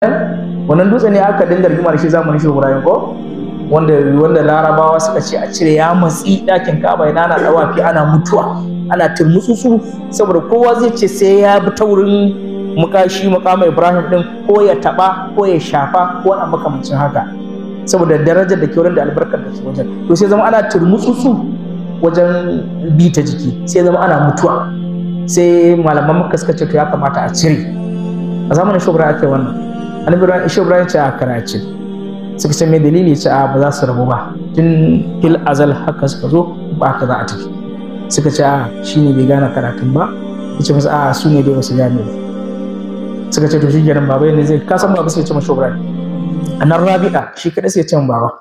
wannan dutse ne aka dinga rigima da shi zamanin Shehu Ibrahim ko wanda Larabawa suka ce a cire ya matsi ɗakin Ka'aba yana ana dawafi ana mutuwa ana turmutsu saboda kowa zai ce sai ya bi ta wurin mukama Ibrahim din ko ya taba ko ya shafa ko wani makamancin haka saboda darajar da ke wurin da albarkar da ke wajen to sai zama ana turmutsu wajen bi ta jiki sai zama ana mutuwa sai malaman Makka suka ce to ya kamata a cire a zamanin Shehu Ibrahim ake wannan annabi Shehu Ibrahim ce a karace suka ce mai dalili ce a ba za su rabu ba tun fil azal haka suka zo ba ka za a tafi suka ce a shine bai gane karatun ba yace musu a su ne dai wasu gane suka ce to shi kenan baba ne zai ka san baba sai ya ce ma Shehu Ibrahim anan Rabi'a shi kada sai ya ce baba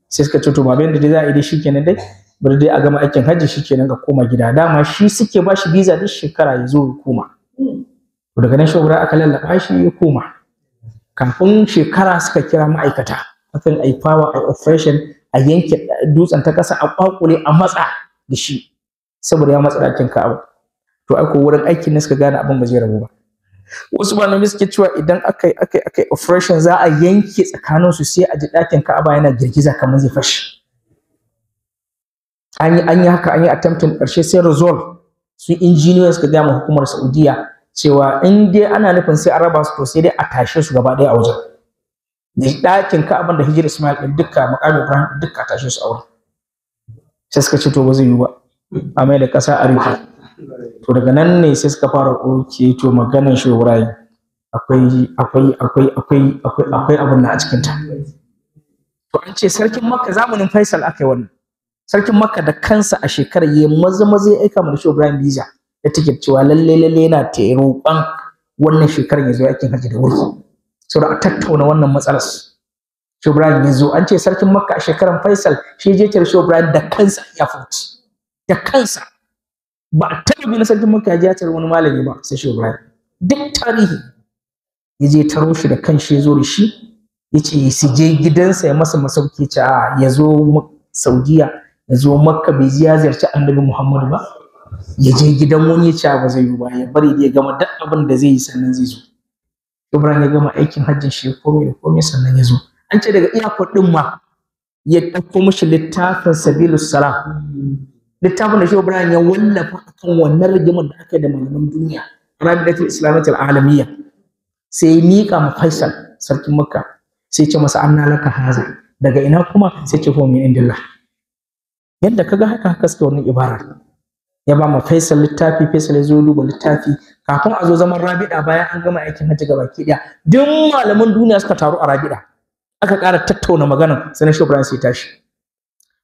sai suka ce to baba yanda dai za a yi dai shikenan dai bari dai a gama aikin hajji shikenan ga koma gida dama shi suke ba shi visa duk shekara ya zo ya koma to daga nan Shehu Ibrahim aka lallaba shi ya koma kafin shekara suka kira ma'aikata akan ai power ai operation a yanke dutsen ta kasa a kwakule a matsa da shi saboda ya matsa dakin Ka'aba to aiko wurin aikin ne suka gane abin ba zai rabu ba wasu malamai suke cewa idan akai operation za a yanke tsakanin su sai a ji dakin Ka'aba yana girgiza kamar zai fashi an yi haka an yi attempting karshe sai resolve su engineers suka ga hukumar Saudiya cewa in dai ana nufin sai an raba su to sai dai a tashe su gaba ɗaya a wajen da ɗakin Ka'aban da Hijir Ismail ɗin dukka Maqam Ibrahim dukka tashe su a wurin sai suka ce to ba zai yi ba a mai da ƙasa a rike to daga nan ne sai suka fara oke to maganar Shehu Ibrahim akwai abin na a cikin ta to an ce sarkin Makka zamanin Faisal aka yi wannan sarkin Makka da kansa a shekarar yayi maza ya aika mana Shehu Ibrahim visa da take cewa lalle yana ta roƙon wannan shekarar ya zo yakin haji da wuri saboda a tattauna wannan matsalar Shehu Ibrahim ya zo an ce sarkin Makka a shekarar Faisal shi je tare Shehu Ibrahim da kansa ya fuci da kansa ba a taɓa bi na sarkin Makka ya je tare wani malami ba sai Shehu Ibrahim duk tarihi ya je taro shi da kanshi ya zo da shi ya ce su je gidansa ya masa masauki ce a ya zo Saudiya ya zo Makka bai ji ya ziyarci Annabi Muhammad ba ya je gidan wani ya ce ba zai yi ba ya bari ya gama duk abin da zai yi sannan zai zo Ibrahim ya gama aikin hajjin shi komai sannan ya zo an ce daga iyakar din ma ya ɗauko mishi littafin Sabilus Salam littafin da shi Ibrahim ya wallafa akan wannan rigimar da aka yi da malaman duniya Rabi'atul Islamiyatul Alamiyya sai ya miƙa ma Faisal sarkin Makka sai ya ce masa anna laka haza daga ina kuma sai ce ko min indillah yadda kaga haka suke wannan ibara ya ba mu Faisal littafi Faisal ya zo duba littafi kafin a zo zaman Rabi'a bayan an gama aikin hajji gabaki daya duk malaman duniya suka taru a Rabi'a aka ƙara tattauna maganar sai Shehu Ibrahim sai tashi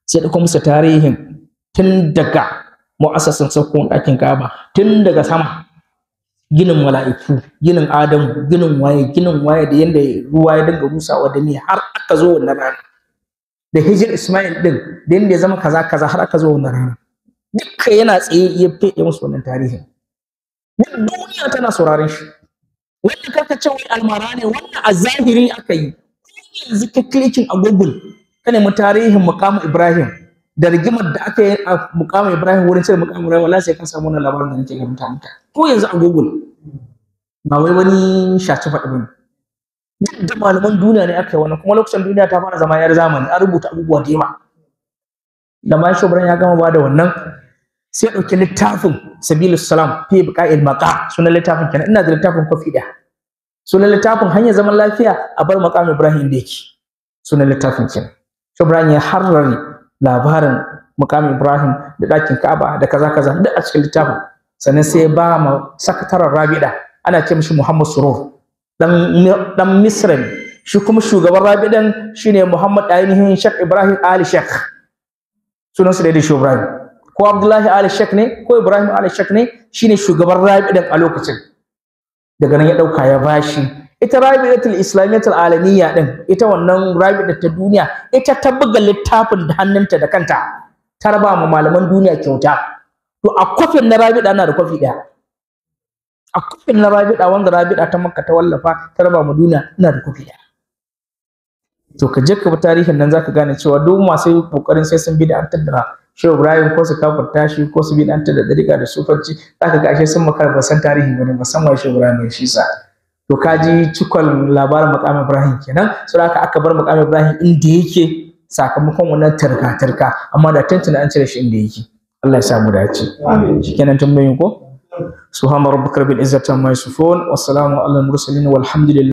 sai da kuma musu tarihin tun daga mu'assasan sakon ɗakin Ka'aba tun daga sama ginin mala'iku ginin Adamu ginin waye da yanda ruwa ya dinga rusawa da ni har aka zo wannan rana da Hijir Ismail din da yanda ya zama kaza har aka zo wannan rana duka yana tsaye ya fede musu wannan tarihin duniya tana sauraron shi wannan kaka ce wai almara ne wannan a zahiri aka yi yanzu ka clicking a Google kana mu tarihin Maqam Ibrahim da rigimar da aka yi a Maqam Ibrahim wurin sai Maqam Ibrahim wallahi sai ka samu wannan labarin da nake ga mutane ko yanzu a Google ba wai wani shaci faɗi bane duk da malaman duniya ne aka yi wannan kuma lokacin duniya ta fara zama yar zamani an rubuta abubuwa da yawa da ma Shehu Ibrahim ya gama ba da wannan sai ɗauki littafin Sabilus Salam fi biqa'il maqa sunan littafin kenan ina da littafin kofi ɗaya sunan littafin hanyar zaman lafiya a bar Maqam Ibrahim da yake sunan littafin kenan Shehu Ibrahim ya harrare labarin Maqam Ibrahim da ɗakin Ka'aba da kaza duk a cikin littafin sannan sai ba ma sakataren Rabi'a ana ce mishi Muhammad Surur dan Misra ne shi kuma shugaban Rabi'an shine Muhammad ainihin Sheikh Ibrahim Ali Sheikh sunan su da Shehu Ibrahim ko Abdullahi Ali Sheikh ne ko Ibrahim Ali Sheikh ne shine shugaban Rabi'an a lokacin daga nan ya dauka ya bashi ita Rabi'atul Islamiyatul Alamiyya din ita wannan Rabi'a ta duniya ita ta buga littafin da hannunta da kanta ta raba ma malaman duniya kyauta to a kofin na Rabi'a na da kofi daya a kofin na Rabi'a wanda Rabi'a ta Makka ta wallafa ta raba ma duniya ina da kofi daya to ka je ka bi tarihin nan zaka gane cewa duk masu kokarin sai sun bid'antar da Shehu Ibrahim ko su kafarta shi ko su bid'antar da dariƙa da sufanci zaka ga ashe sun makar ba san tarihi bane ba san wai Shehu Ibrahim shi sa to kaji cikon labarin Maqam Ibrahim kenan. Saboda haka aka bar Maqam Ibrahim inda yake sakamakon wannan tarka amma da tuntuna an cire shi inda yake. Allah ya samu dace. Amin. Shikenan tambayoyin ko? Subhana rabbika rabbil izzati amma yasifun, wassalamu alal mursalin walhamdulillah.